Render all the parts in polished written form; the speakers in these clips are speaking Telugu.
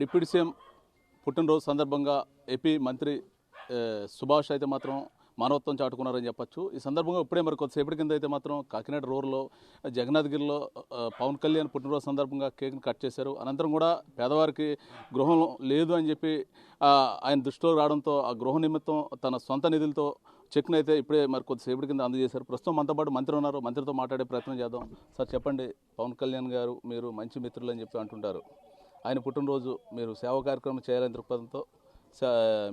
డిప్యూటీ సీఎం పుట్టినరోజు సందర్భంగా ఏపీ మంత్రి సుభాష్ అయితే మాత్రం మానవత్వం చాటుకున్నారని చెప్పొచ్చు. ఈ సందర్భంగా ఇప్పుడే మరి కొద్దిసేపటి కింద అయితే మాత్రం కాకినాడ రోడ్లో జగన్నాథగిరిలో పవన్ కళ్యాణ్ పుట్టినరోజు సందర్భంగా కేక్ని కట్ చేశారు. అనంతరం కూడా పేదవారికి గృహం లేదు అని చెప్పి ఆయన దృష్టిలో రావడంతో ఆ గృహ నిమిత్తం తన సొంత నిధులతో చెక్ను అయితే ఇప్పుడే మరి కొద్దిసేపటి కింద అందజేశారు. ప్రస్తుతం మనతో పాటు మంత్రి ఉన్నారు, మంత్రితో మాట్లాడే ప్రయత్నం చేద్దాం. సార్ చెప్పండి, పవన్ కళ్యాణ్ గారు మీరు మంచి మిత్రులు అని చెప్పి అంటుంటారు. ఆయన పుట్టినరోజు మీరు సేవా కార్యక్రమం చేయాలని దృక్పథంతో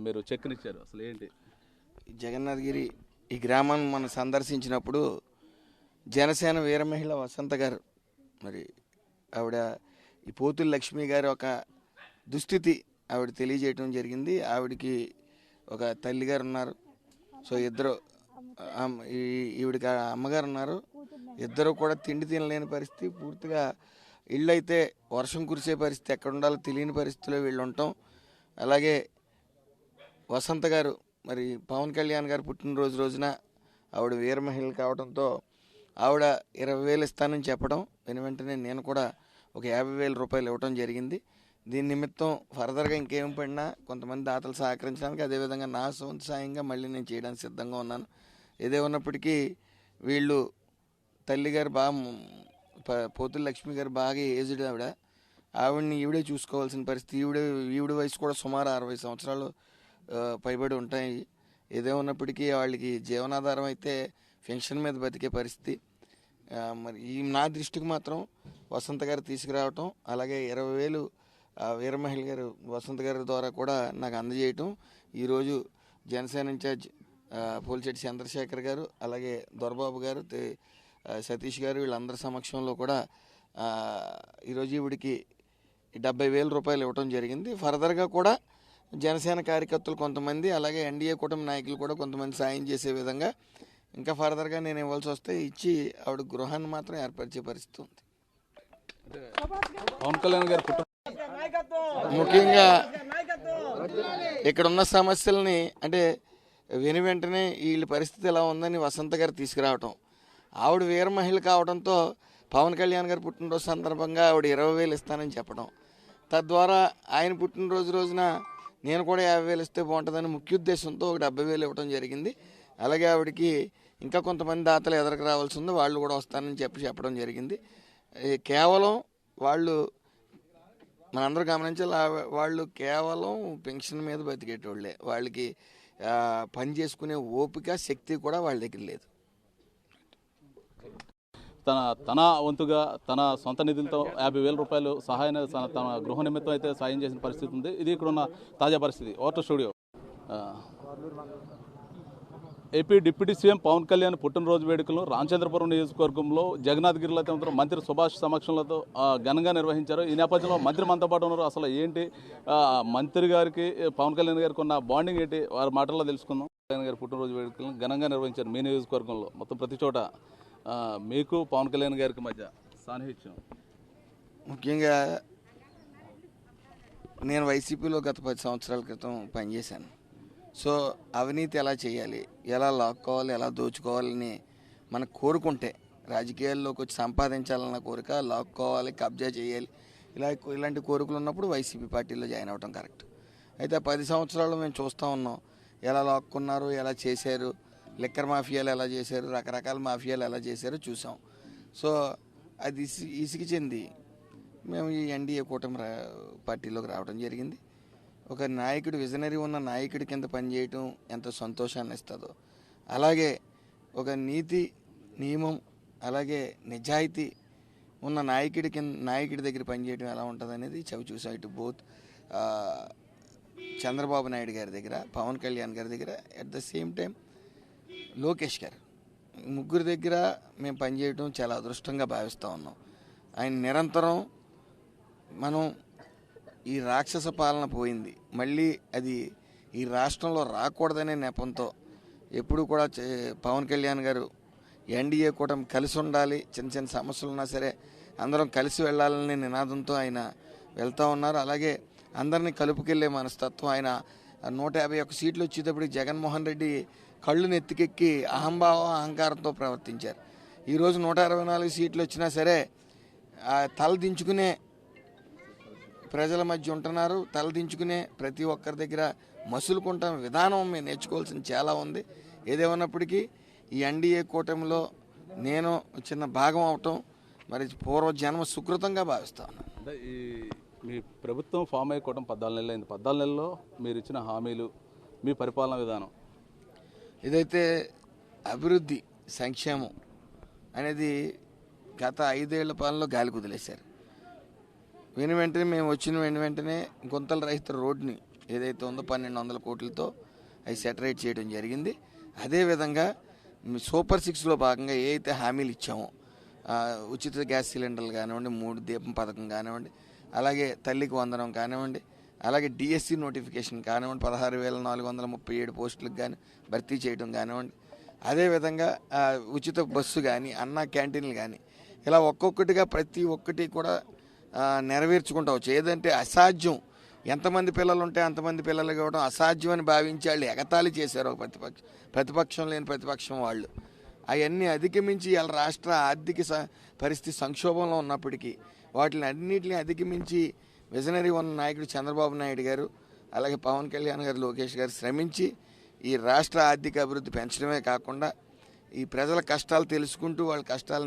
మీరు చెక్నిచ్చారు. అసలు ఏంటి? జగన్నాథగిరి ఈ గ్రామాన్ని మనం సందర్శించినప్పుడు జనసేన వీర మహిళ వసంత గారు, మరి ఆవిడ ఈ పోతుల లక్ష్మి గారి ఒక దుస్థితి ఆవిడ తెలియజేయడం జరిగింది. ఆవిడకి ఒక తల్లిగారు ఉన్నారు, సో ఇద్దరు ఈవిడికి అమ్మగారు ఉన్నారు. ఇద్దరు కూడా తిండి తినలేని పరిస్థితి, పూర్తిగా ఇళ్ళు అయితే వర్షం కురిసే పరిస్థితి, ఎక్కడ ఉండాలో తెలియని పరిస్థితిలో వీళ్ళు ఉంటాం. అలాగే వసంత గారు మరి పవన్ కళ్యాణ్ గారు పుట్టినరోజు రోజున ఆవిడ వీర మహిళ కావడంతో ఆవిడ 20,000 ఇస్తానని చెప్పడం వెంటనే నేను కూడా ఒక 50,000 రూపాయలు ఇవ్వడం జరిగింది. దీని నిమిత్తం ఫర్దర్గా ఇంకేం పడినా కొంతమంది దాతలు సహకరించడానికి, అదేవిధంగా నా సొంత సాయంగా మళ్ళీ నేను చేయడానికి సిద్ధంగా ఉన్నాను. ఏదే ఉన్నప్పటికీ వీళ్ళు తల్లిగారు పోతుల లక్ష్మి గారు బాగా ఏజ్డ్ ఆవిడని ఈవిడే చూసుకోవాల్సిన పరిస్థితి. ఈవిడ వయసు కూడా సుమారు 60 సంవత్సరాలు పైబడి ఉంటాయి. ఏదే ఉన్నప్పటికీ వాళ్ళకి జీవనాధారం అయితే పెన్షన్ మీద బతికే పరిస్థితి. మరి నా దృష్టికి మాత్రం వసంత గారు తీసుకురావటం, అలాగే 20,000 వీరమహిళ గారు వసంత గారి ద్వారా కూడా నాకు అందజేయటం, ఈరోజు జనసేన ఇన్ఛార్జ్ పోలిశెట్టి చంద్రశేఖర్ గారు, అలాగే దొరబాబు గారు, సతీష్ గారు, వీళ్ళందరి సమక్షంలో కూడా ఈరోజు ఈవిడికి 70,000 రూపాయలు ఇవ్వటం జరిగింది. ఫర్దర్గా కూడా జనసేన కార్యకర్తలు కొంతమంది, అలాగే ఎన్డీఏ కూటమి నాయకులు కూడా కొంతమంది సాయం చేసే విధంగా ఇంకా ఫర్దర్గా నేను ఇవ్వాల్సి వస్తే ఇచ్చి ఆవిడ గృహాన్ని మాత్రం ఏర్పరిచే పరిస్థితి ఉంది. పవన్ కళ్యాణ్ గారు ముఖ్యంగా ఇక్కడ ఉన్న సమస్యలని అంటే వెంటనే వీళ్ళ పరిస్థితి ఎలా ఉందని వసంత గారు తీసుకురావటం, ఆవిడ వీర మహిళ కావడంతో పవన్ కళ్యాణ్ గారు పుట్టినరోజు సందర్భంగా ఆవిడ 20,000 ఇస్తానని చెప్పడం, తద్వారా ఆయన పుట్టినరోజు రోజున నేను కూడా 50,000 ఇస్తే బాగుంటుందని ముఖ్య ఉద్దేశంతో ఒక 70,000 ఇవ్వడం జరిగింది. అలాగే ఆవిడకి ఇంకా కొంతమంది దాతలు ఎదురుకు రావాల్సి ఉంది, వాళ్ళు కూడా వస్తానని చెప్పడం జరిగింది. కేవలం వాళ్ళు మనందరూ గమనించాలి, వాళ్ళు కేవలం పెన్షన్ మీద బతికేటోళ్ళే. వాళ్ళకి పని చేసుకునే ఓపిక, శక్తి కూడా వాళ్ళ దగ్గర లేదు. తన వంతుగా తన సొంత నిధులతో 50,000 రూపాయలు సహాయాన్ని తన గృహ నిమిత్తం అయితే సాయం చేసిన పరిస్థితి ఉంది. ఇది ఇక్కడ ఉన్న తాజా పరిస్థితి. ఓటర్ studio. AP deputy CM Pawan Kalyan పుట్టినరోజు వేడుకలను రామచంద్రపురం నియోజకవర్గంలో జగన్నాథగిరిలో అయితే మాత్రం మంత్రి సుభాష్ సమక్షంలో ఘనంగా నిర్వహించారు. ఈ నేపథ్యంలో మంత్రి మనతో పాటు ఉన్నారు. అసలు ఏంటి మంత్రి గారికి పవన్ కళ్యాణ్ గారికి ఉన్న బాండింగ్ ఏంటి, వారి మాటల్లో తెలుసుకుందాం. కళ్యాణ్ గారి పుట్టినరోజు వేడుకలను ఘనంగా నిర్వహించారు మీ నియోజకవర్గంలో. మొత్తం ప్రతి చోట మీకు పవన్ కళ్యాణ్ గారికి మధ్య సాన్నిహిత్యం. ముఖ్యంగా నేను వైసీపీలో గత 10 సంవత్సరాల క్రితం పనిచేశాను. సో అవినీతి ఎలా చేయాలి, ఎలా లాక్కోవాలి, ఎలా దోచుకోవాలని మనం కోరుకుంటే, రాజకీయాల్లోకి వచ్చి సంపాదించాలన్న కోరిక, లాక్కోవాలి, కబ్జా చేయాలి, ఇలాంటి కోరికలు ఉన్నప్పుడు వైసీపీ పార్టీలో జాయిన్ అవ్వడం కరెక్ట్. అయితే 10 సంవత్సరాలు మేము చూస్తూ ఉన్నాం, ఎలా లాక్కున్నారు, ఎలా చేశారు, లిక్కర్ మాఫియాలు ఎలా చేశారు, రకరకాల మాఫియాలు ఎలా చేశారో చూసాం. సో అది ఇసుకు చెంది మేము ఈ ఎన్డీఏ కూటమి పార్టీలోకి రావడం జరిగింది. ఒక నాయకుడు, విజనరీ ఉన్న నాయకుడి కింద పనిచేయటం ఎంత సంతోషాన్ని ఇస్తుందో, అలాగే ఒక నీతి నియమం, అలాగే నిజాయితీ ఉన్న నాయకుడి దగ్గర పనిచేయడం ఎలా ఉంటుంది అనేది చూసాం. ఇటు బోత్ చంద్రబాబు నాయుడు గారి దగ్గర, పవన్ కళ్యాణ్ గారి దగ్గర, at the same time Lokesh గారు, ముగ్గురు దగ్గర మేము పనిచేయడం చాలా అదృష్టంగా భావిస్తూ ఉన్నాం. ఆయన నిరంతరం మనం ఈ రాక్షస పాలన పోయింది, మళ్ళీ అది ఈ రాష్ట్రంలో రాకూడదనే నెపంతో ఎప్పుడు కూడా పవన్ కళ్యాణ్ గారు ఎన్డీఏ కూటమి కలిసి ఉండాలి, చిన్న చిన్న సమస్యలు ఉన్నా సరే అందరం కలిసి వెళ్ళాలనే నినాదంతో ఆయన వెళ్తూ ఉన్నారు. అలాగే అందరినీ కలుపుకెళ్లే మనస్తత్వం. ఆయన 151 సీట్లు వచ్చేటప్పటికి జగన్మోహన్ రెడ్డి కళ్ళు నెత్తికెక్కి అహంకారంతో ప్రవర్తించారు. ఈరోజు 124 సీట్లు వచ్చినా సరే తల దించుకునే ప్రజల మధ్య ఉంటున్నారు. తలదించుకునే ప్రతి ఒక్కరి దగ్గర మసులుకుంటాం విధానం మేము నేర్చుకోవాల్సింది చాలా ఉంది. ఏదేమన్నప్పటికీ ఈ ఎన్డీఏ కూటమిలో నేను చిన్న భాగం అవటం మరి పూర్వజన్మ సుకృతంగా భావిస్తాను. అంటే ఈ మీ ప్రభుత్వం ఫామ్ అయిపోవడం 14 నెలలు అయింది. 14 నెలల్లో మీరు ఇచ్చిన హామీలు, మీ పరిపాలనా విధానం ఇదైతే అభివృద్ధి సంక్షేమం అనేది గత 5 ఏళ్ల పాలనలో గాలి కుదిలేశారు. వెంటనే మేము వచ్చిన వెంటనే గుంతల రహిత రోడ్ని ఏదైతే ఉందో 1200 కోట్లతో అవి సెటరేట్ చేయడం జరిగింది. అదేవిధంగా సూపర్ 6లో భాగంగా ఏ అయితే హామీలు ఇచ్చామో ఉచిత గ్యాస్ సిలిండర్లు కానివ్వండి, 3 దీపం పథకం కానివ్వండి, అలాగే తల్లికి వందనం కానివ్వండి, అలాగే డిఎస్సి నోటిఫికేషన్ కానివ్వండి, 16,437 పోస్టులకు కానీ భర్తీ చేయడం కానివ్వండి, అదేవిధంగా ఉచిత బస్సు కానీ, అన్న క్యాంటీన్లు కానీ, ఇలా ఒక్కొక్కటిగా ప్రతి ఒక్కటి కూడా నెరవేర్చుకుంటూ వచ్చు. ఏదంటే అసాధ్యం, ఎంతమంది పిల్లలు ఉంటే అంతమంది పిల్లలకి ఇవ్వడం అసాధ్యం అని భావించి వాళ్ళు ఎగతాళి చేశారు ఒక ప్రతిపక్షం లేని ప్రతిపక్షం వాళ్ళు. అవన్నీ అధిగమించి వాళ్ళ రాష్ట్ర ఆర్థిక పరిస్థితి సంక్షోభంలో ఉన్నప్పటికీ వాటిని అన్నింటినీ అధిగమించి విజనరీ ఉన్న నాయకుడు చంద్రబాబు నాయుడు గారు, అలాగే పవన్ కళ్యాణ్ గారు, లోకేష్ గారు శ్రమించి ఈ రాష్ట్ర ఆర్థిక అభివృద్ధి పెంచడమే కాకుండా ఈ ప్రజల కష్టాలు తెలుసుకుంటూ వాళ్ళ కష్టాలు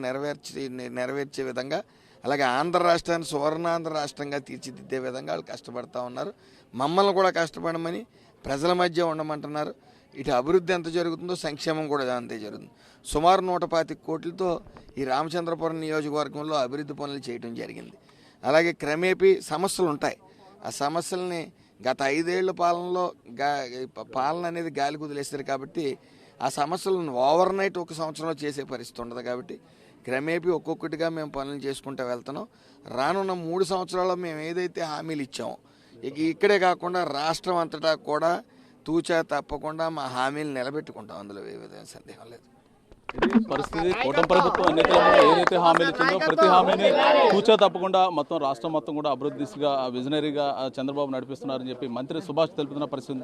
నెరవేర్చే విధంగా, అలాగే ఆంధ్ర రాష్ట్రాన్ని సువర్ణాంధ్ర రాష్ట్రంగా తీర్చిదిద్దే విధంగా వాళ్ళు కష్టపడుతూ ఉన్నారు. మమ్మల్ని కూడా కష్టపడమని ప్రజల మధ్య ఉండమంటున్నారు. ఇటు అభివృద్ధి ఎంత జరుగుతుందో సంక్షేమం కూడా అంతే జరుగుతుంది. సుమారు 125 కోట్లతో ఈ రామచంద్రపురం నియోజకవర్గంలో అభివృద్ధి పనులు చేయడం జరిగింది. అలాగే క్రమేపీ సమస్యలు ఉంటాయి. ఆ సమస్యల్ని గత 5 ఏళ్ల పాలనలో పాలన అనేది గాలి కుదిలేస్తారు కాబట్టి ఆ సమస్యలను ఓవర్ నైట్ 1 సంవత్సరంలో చేసే పరిస్థితి ఉండదు. కాబట్టి క్రమేపీ ఒక్కొక్కటిగా మేము పనులు చేసుకుంటూ వెళ్తున్నాం. రానున్న 3 సంవత్సరాల్లో మేము ఏదైతే హామీలు ఇచ్చామో ఇక్కడే కాకుండా రాష్ట్రం అంతటా కూడా తూచా తప్పకుండా మా హామీలు నిలబెట్టుకుంటాం. అందులో ఏ విధమైన సందేహం లేదు. ఇది పరిస్థితి. కూటమి ప్రభుత్వం ఎన్నికలలో ఏదైతే హామీలు ఇచ్చిందో ప్రతి హామీని తూచా తప్పకుండా మొత్తం రాష్ట్రం మొత్తం కూడా అభివృద్ధి దిశగా విజనరీగా చంద్రబాబు నడిపిస్తున్నారని చెప్పి మంత్రి సుభాష్ తెలుపుతున్న పరిస్థితి.